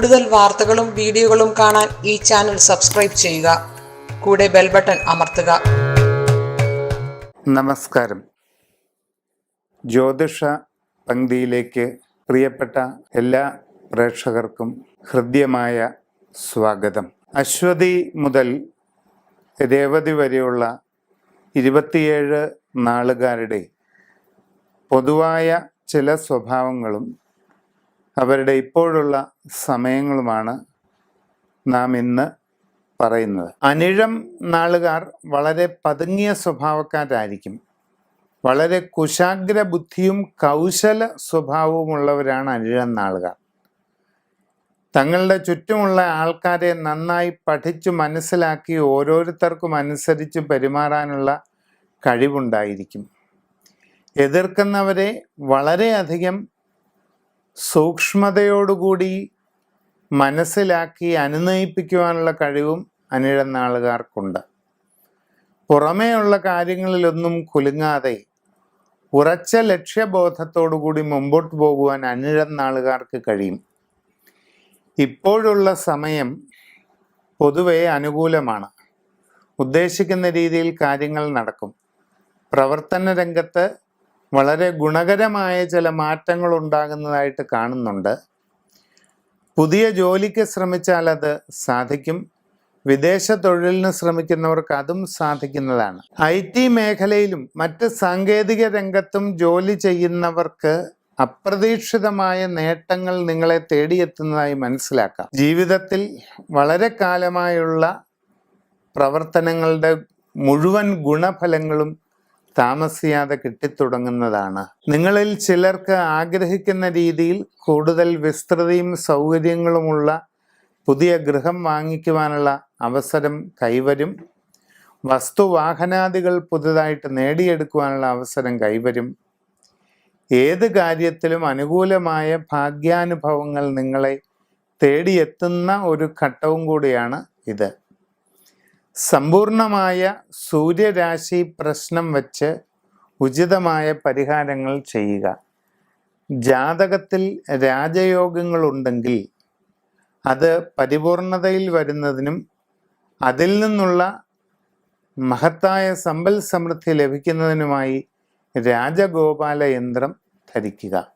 കൂടുതൽ വാർത്തകളും വീഡിയോകളും കാണാൻ ഈ ചാനൽ സബ്സ്ക്രൈബ് ചെയ്യുക. കൂടെ ബെൽ ബട്ടൺ അമർത്തുക. നമസ്കാരം. ജ്യോതിഷ പങ്ക്തിയിലേക്ക് പ്രിയപ്പെട്ട എല്ലാ പ്രേക്ഷകർക്കും ഹൃദ്യമായ സ്വാഗതം. അശ്വതി മുതൽ രേവതി വരെയുള്ള 27 നാളുകാരുടെ പൊതുവായ ചില സ്വഭാവങ്ങളും അവരുടെ ഇപ്പോഴുള്ള സമയങ്ങളുമാണ് നാം ഇന്ന് പറയുന്നത്. അനിഴം നാളുകാർ വളരെ പതുങ്ങിയ സ്വഭാവക്കാരായിരിക്കും. വളരെ കുശാഗ്ര ബുദ്ധിയും കൗശല സ്വഭാവവുമുള്ളവരാണ് അനിഴം നാളുകാർ. തങ്ങളുടെ ചുറ്റുമുള്ള ആൾക്കാരെ നന്നായി പഠിച്ചു മനസ്സിലാക്കി ഓരോരുത്തർക്കും അനുസരിച്ച് പെരുമാറാനുള്ള കഴിവുണ്ടായിരിക്കും. എതിർക്കുന്നവരെ വളരെയധികം സൂക്ഷ്മതയോടുകൂടി മനസ്സിലാക്കി അനുനയിപ്പിക്കുവാനുള്ള കഴിവും അനിഴം നാളുകാർക്കുണ്ട്. പുറമേയുള്ള കാര്യങ്ങളിലൊന്നും കുലുങ്ങാതെ ഉറച്ച ലക്ഷ്യബോധത്തോടുകൂടി മുമ്പോട്ട് പോകുവാൻ അനിഴം നാളുകാർക്ക് കഴിയും. ഇപ്പോഴുള്ള സമയം പൊതുവെ അനുകൂലമാണ്. ഉദ്ദേശിക്കുന്ന രീതിയിൽ കാര്യങ്ങൾ നടക്കും. പ്രവർത്തന രംഗത്ത് വളരെ ഗുണകരമായ ചില മാറ്റങ്ങൾ ഉണ്ടാകുന്നതായിട്ട് കാണുന്നുണ്ട്. പുതിയ ജോലിക്ക് ശ്രമിച്ചാൽ അത് സാധിക്കും. വിദേശ തൊഴിലിന് ശ്രമിക്കുന്നവർക്ക് അതും സാധിക്കുന്നതാണ്. IT മേഖലയിലും മറ്റ് സാങ്കേതിക രംഗത്തും ജോലി ചെയ്യുന്നവർക്ക് അപ്രതീക്ഷിതമായ നേട്ടങ്ങൾ നിങ്ങളെ തേടിയെത്തുന്നതായി മനസ്സിലാക്കാം. ജീവിതത്തിൽ വളരെ കാലമായുള്ള പ്രവർത്തനങ്ങളുടെ മുഴുവൻ ഗുണഫലങ്ങളും താമസിയാതെ കിട്ടിത്തുടങ്ങുന്നതാണ്. നിങ്ങളിൽ ചിലർക്ക് ആഗ്രഹിക്കുന്ന രീതിയിൽ കൂടുതൽ വിസ്തൃതിയും സൗകര്യങ്ങളുമുള്ള പുതിയ ഗൃഹം വാങ്ങിക്കുവാനുള്ള അവസരം കൈവരും. വസ്തുവാഹനാദികൾ പുതുതായിട്ട് നേടിയെടുക്കുവാനുള്ള അവസരം കൈവരും. ഏത് കാര്യത്തിലും അനുകൂലമായ ഭാഗ്യാനുഭവങ്ങൾ നിങ്ങളെ തേടിയെത്തുന്ന ഒരു ഘട്ടവും കൂടിയാണ് ഇത്. സമ്പൂർണമായ സൂര്യരാശി പ്രശ്നം വച്ച് ഉചിതമായ പരിഹാരങ്ങൾ ചെയ്യുക. ജാതകത്തിൽ രാജയോഗങ്ങളുണ്ടെങ്കിൽ അത് പരിപൂർണതയിൽ വരുന്നതിനും അതിൽ നിന്നുള്ള മഹത്തായ സമ്പൽ സമൃദ്ധി ലഭിക്കുന്നതിനുമായി രാജഗോപാല യന്ത്രം ധരിക്കുക.